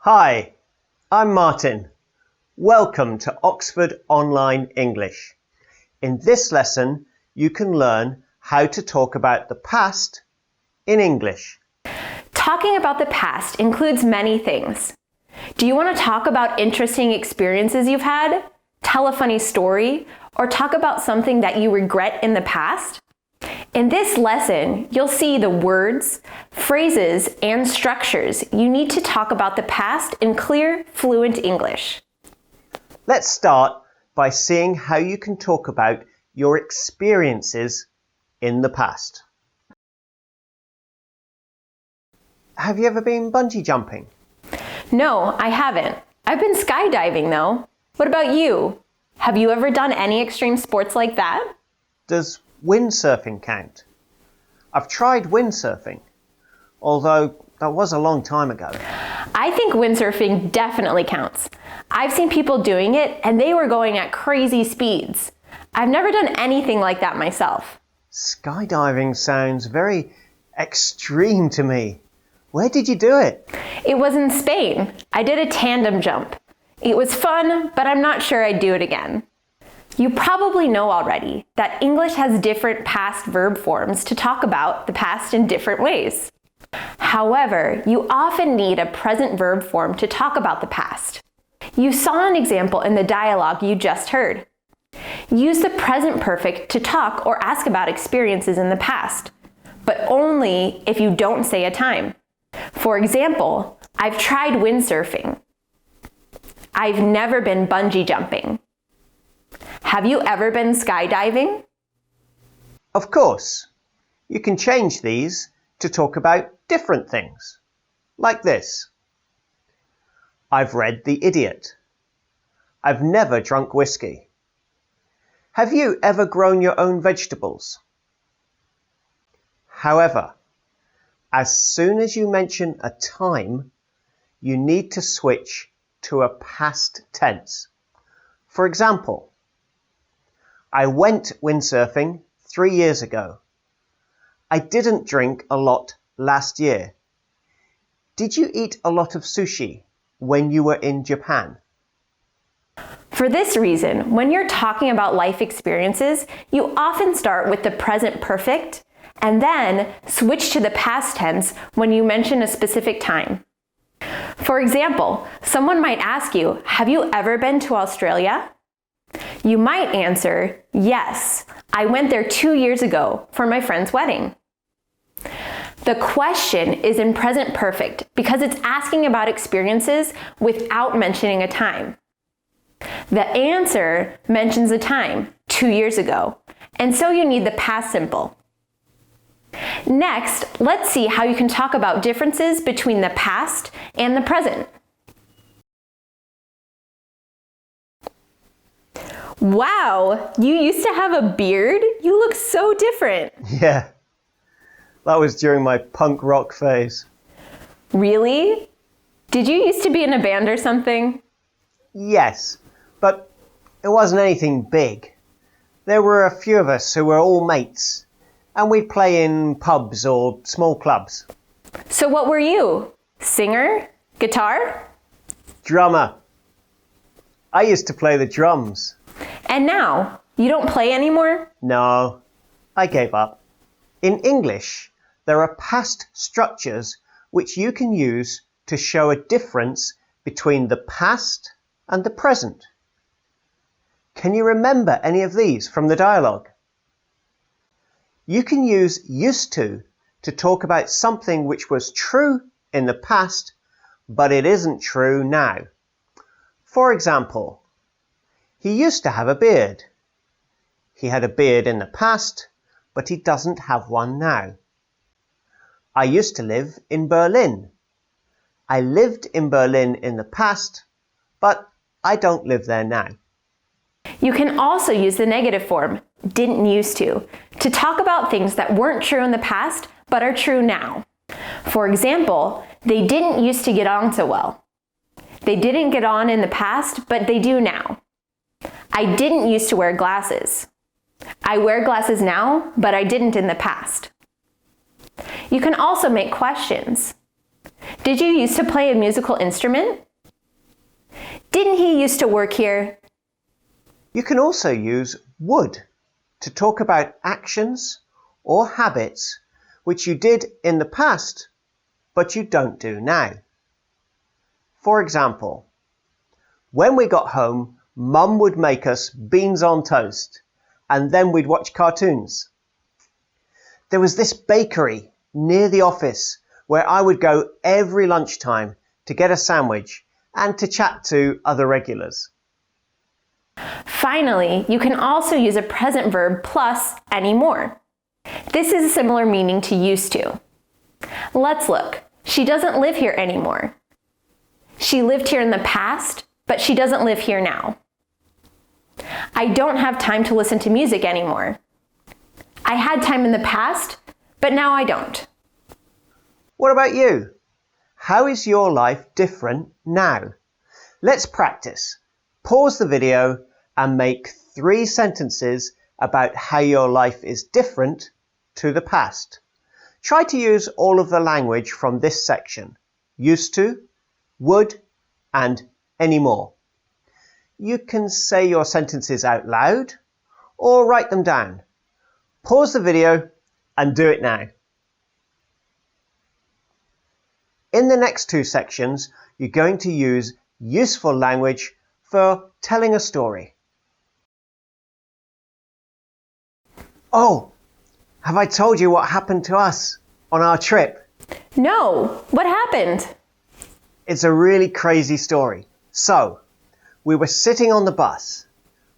Hi, I'm Martin. Welcome to Oxford Online English. In this lesson, you can learn how to talk about the past in English. Talking about the past includes many things. Do you want to talk about interesting experiences you've had, tell a funny story, or talk about something that you regret in the past? In this lesson, you'll see the words, phrases, and structures you need to talk about the past in clear, fluent English. Let's start by seeing how you can talk about your experiences in the past. Have you ever been bungee jumping? No, I haven't. I've been skydiving though. What about you? Have you ever done any extreme sports like that? Does windsurfing count? I've tried windsurfing, although that was a long time ago. I think windsurfing definitely counts. I've seen people doing it and they were going at crazy speeds. I've never done anything like that myself. Skydiving sounds very extreme to me. Where did you do it? It was in Spain. I did a tandem jump. It was fun, but I'm not sure I'd do it again. You probably know already that English has different past verb forms to talk about the past in different ways. However, you often need a present verb form to talk about the past. You saw an example in the dialogue you just heard. Use the present perfect to talk or ask about experiences in the past, but only if you don't say a time. For example, I've tried windsurfing. I've never been bungee jumping. Have you ever been skydiving? Of course, you can change these to talk about different things, like this. I've read The Idiot. I've never drunk whiskey. Have you ever grown your own vegetables? However, as soon as you mention a time, you need to switch to a past tense. For example, I went windsurfing 3 years ago. I didn't drink a lot last year. Did you eat a lot of sushi when you were in Japan? For this reason, when you're talking about life experiences, you often start with the present perfect and then switch to the past tense when you mention a specific time. For example, someone might ask you, have you ever been to Australia? You might answer, yes, I went there 2 years ago for my friend's wedding. The question is in present perfect because it's asking about experiences without mentioning a time. The answer mentions a time, 2 years ago, and so you need the past simple. Next, let's see how you can talk about differences between the past and the present. Wow, you used to have a beard? You look so different. Yeah, that was during my punk rock phase. Really? Did you used to be in a band or something? Yes, but it wasn't anything big. There were a few of us who were all mates, and we'd play in pubs or small clubs. So what were you? Singer? Guitar? Drummer. I used to play the drums. And now, you don't play anymore? No, I gave up. In English, there are past structures which you can use to show a difference between the past and the present. Can you remember any of these from the dialogue? You can use used to talk about something which was true in the past, but it isn't true now. For example, he used to have a beard. He had a beard in the past, but he doesn't have one now. I used to live in Berlin. I lived in Berlin in the past, but I don't live there now. You can also use the negative form, didn't used to talk about things that weren't true in the past, but are true now. For example, they didn't used to get on so well. They didn't get on in the past, but they do now. I didn't used to wear glasses. I wear glasses now, but I didn't in the past. You can also make questions. Did you used to play a musical instrument? Didn't he used to work here? You can also use would to talk about actions or habits which you did in the past but you don't do now. For example, when we got home, Mum would make us beans on toast and then we'd watch cartoons. There was this bakery near the office where I would go every lunchtime to get a sandwich and to chat to other regulars. Finally, you can also use a present verb plus anymore. This is a similar meaning to used to. Let's look. She doesn't live here anymore. She lived here in the past, but she doesn't live here now. I don't have time to listen to music anymore. I had time in the past, but now I don't. What about you? How is your life different now? Let's practice. Pause the video and make 3 sentences about how your life is different to the past. Try to use all of the language from this section: used to, would, and anymore. You can say your sentences out loud or write them down. Pause the video and do it now. In the next 2 sections, you're going to use useful language for telling a story. Oh, have I told you what happened to us on our trip? No, what happened? It's a really crazy story. So, we were sitting on the bus,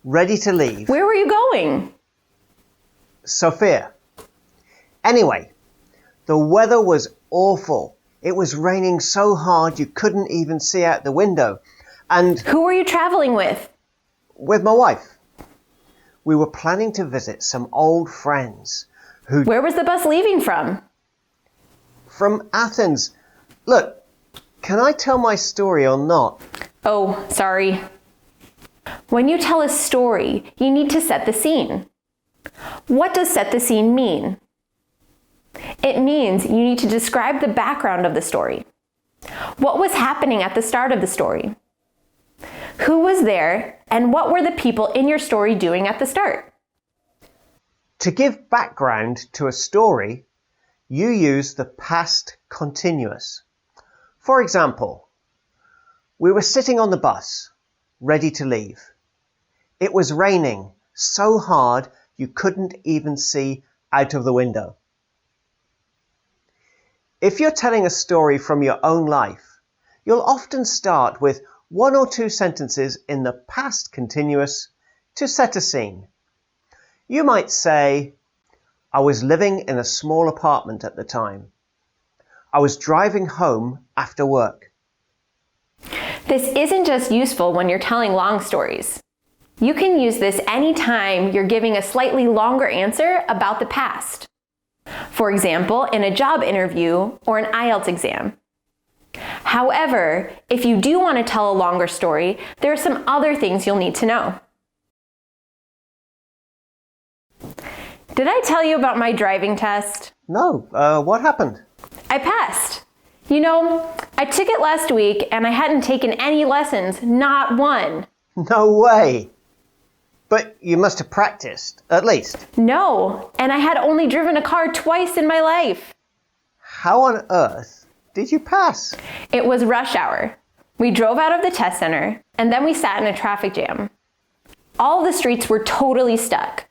ready to leave. Where were you going? Sophia. Anyway, the weather was awful. It was raining so hard you couldn't even see out the window. And who were you traveling with? With my wife. We were planning to visit some old friends who... Where was the bus leaving from? From Athens. Look, can I tell my story or not? Oh, sorry. When you tell a story, you need to set the scene. What does set the scene mean? It means you need to describe the background of the story. What was happening at the start of the story? Who was there, and what were the people in your story doing at the start? To give background to a story, you use the past continuous. For example, we were sitting on the bus, ready to leave. It was raining so hard you couldn't even see out of the window. If you're telling a story from your own life, you'll often start with 1 or 2 sentences in the past continuous to set a scene. You might say, I was living in a small apartment at the time. I was driving home after work. This isn't just useful when you're telling long stories. You can use this anytime you're giving a slightly longer answer about the past. For example, in a job interview or an IELTS exam. However, if you do want to tell a longer story, there are some other things you'll need to know. Did I tell you about my driving test? No, what happened? I passed. You know, I took it last week and I hadn't taken any lessons, not one. No way! But you must have practiced, at least. No, and I had only driven a car twice in my life. How on earth did you pass? It was rush hour. We drove out of the test center and then we sat in a traffic jam. All the streets were totally stuck.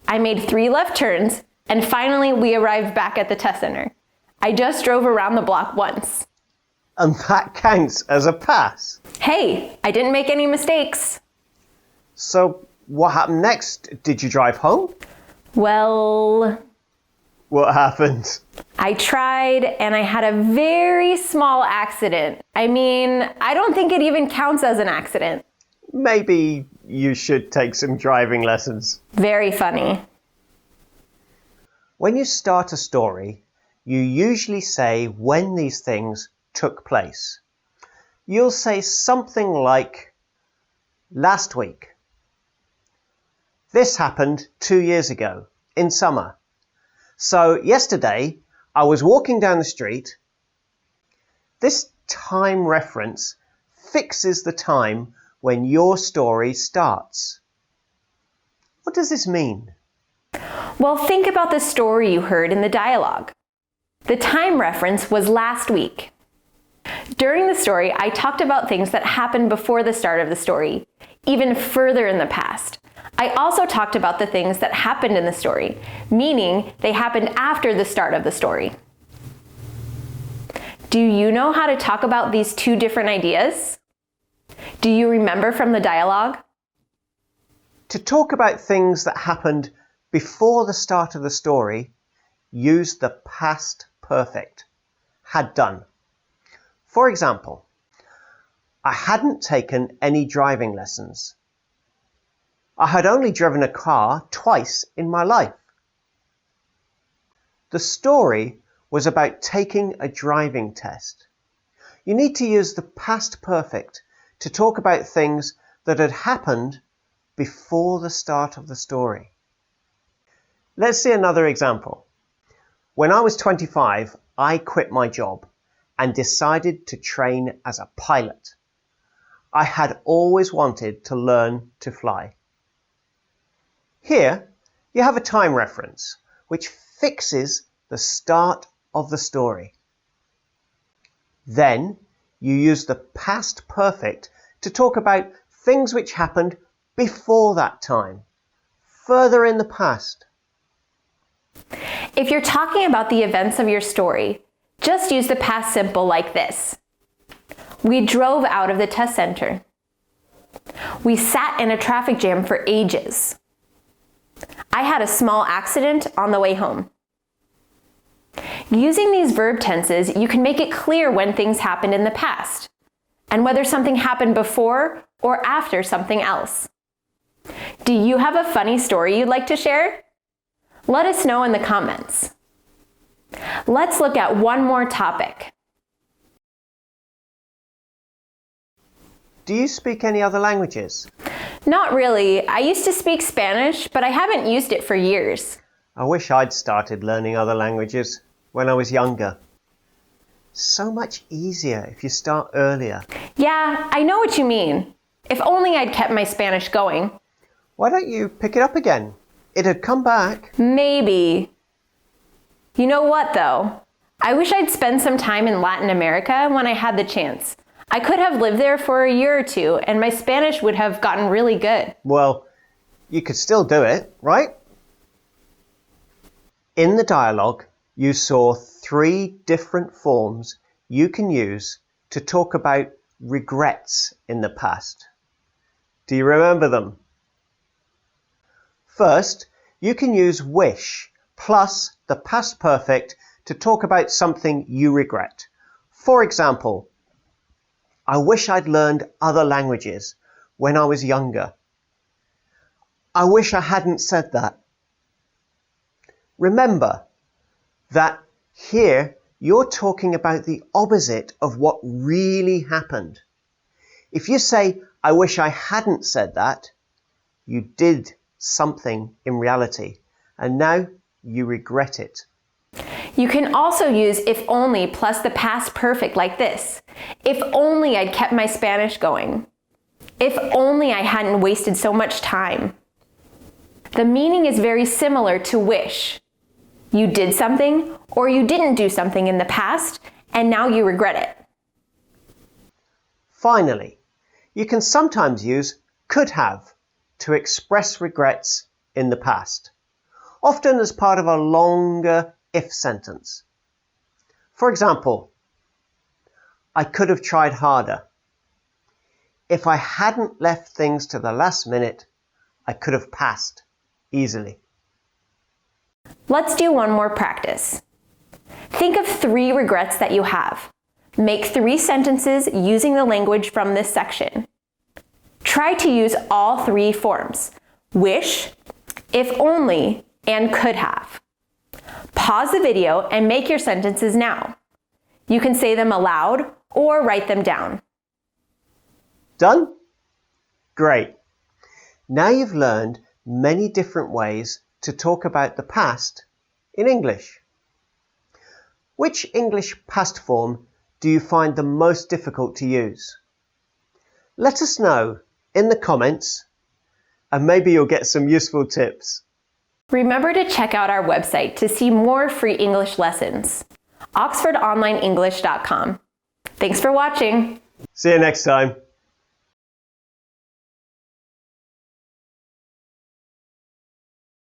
I made 3 left turns and finally we arrived back at the test center. I just drove around the block once. And that counts as a pass. Hey, I didn't make any mistakes. So what happened next? Did you drive home? Well... What happened? I tried and I had a very small accident. I mean, I don't think it even counts as an accident. Maybe you should take some driving lessons. Very funny. When you start a story, you usually say when these things took place. You'll say something like, last week. This happened 2 years ago, in summer. So yesterday, I was walking down the street. This time reference fixes the time when your story starts. What does this mean? Well, think about the story you heard in the dialogue. The time reference was last week. During the story, I talked about things that happened before the start of the story, even further in the past. I also talked about the things that happened in the story, meaning they happened after the start of the story. Do you know how to talk about these two different ideas? Do you remember from the dialogue? To talk about things that happened before the start of the story, use the past perfect, had done. For example, I hadn't taken any driving lessons. I had only driven a car twice in my life. The story was about taking a driving test. You need to use the past perfect to talk about things that had happened before the start of the story. Let's see another example. When I was 25, I quit my job and decided to train as a pilot. I had always wanted to learn to fly. Here, you have a time reference which fixes the start of the story. Then, you use the past perfect to talk about things which happened before that time, further in the past. If you're talking about the events of your story, just use the past simple like this. We drove out of the test center. We sat in a traffic jam for ages. I had a small accident on the way home. Using these verb tenses, you can make it clear when things happened in the past, and whether something happened before or after something else. Do you have a funny story you'd like to share? Let us know in the comments. Let's look at one more topic. Do you speak any other languages? Not really. I used to speak Spanish, but I haven't used it for years. I wish I'd started learning other languages when I was younger. So much easier if you start earlier. Yeah, I know what you mean. If only I'd kept my Spanish going. Why don't you pick it up again? It'd come back. Maybe. You know what, though? I wish I'd spent some time in Latin America when I had the chance. I could have lived there for a year or two, and my Spanish would have gotten really good. Well, you could still do it, right? In the dialogue, you saw 3 different forms you can use to talk about regrets in the past. Do you remember them? First, you can use wish plus the past perfect to talk about something you regret. For example, I wish I'd learned other languages when I was younger. I wish I hadn't said that. Remember that here you're talking about the opposite of what really happened. If you say, I wish I hadn't said that, you did something in reality, and now you regret it. You can also use if only plus the past perfect like this. If only I'd kept my Spanish going. If only I hadn't wasted so much time. The meaning is very similar to wish. You did something or you didn't do something in the past, and now you regret it. Finally, you can sometimes use could have to express regrets in the past, often as part of a longer if sentence. For example, I could have tried harder. If I hadn't left things to the last minute, I could have passed easily. Let's do one more practice. Think of 3 regrets that you have. Make 3 sentences using the language from this section. Try to use all 3 forms: wish, if only, and could have. Pause the video and make your sentences now. You can say them aloud or write them down. Done? Great. Now you've learned many different ways to talk about the past in English. Which English past form do you find the most difficult to use? Let us know in the comments, and maybe you'll get some useful tips. Remember to check out our website to see more free English lessons, oxfordonlineenglish.com. Thanks for watching. See you next time.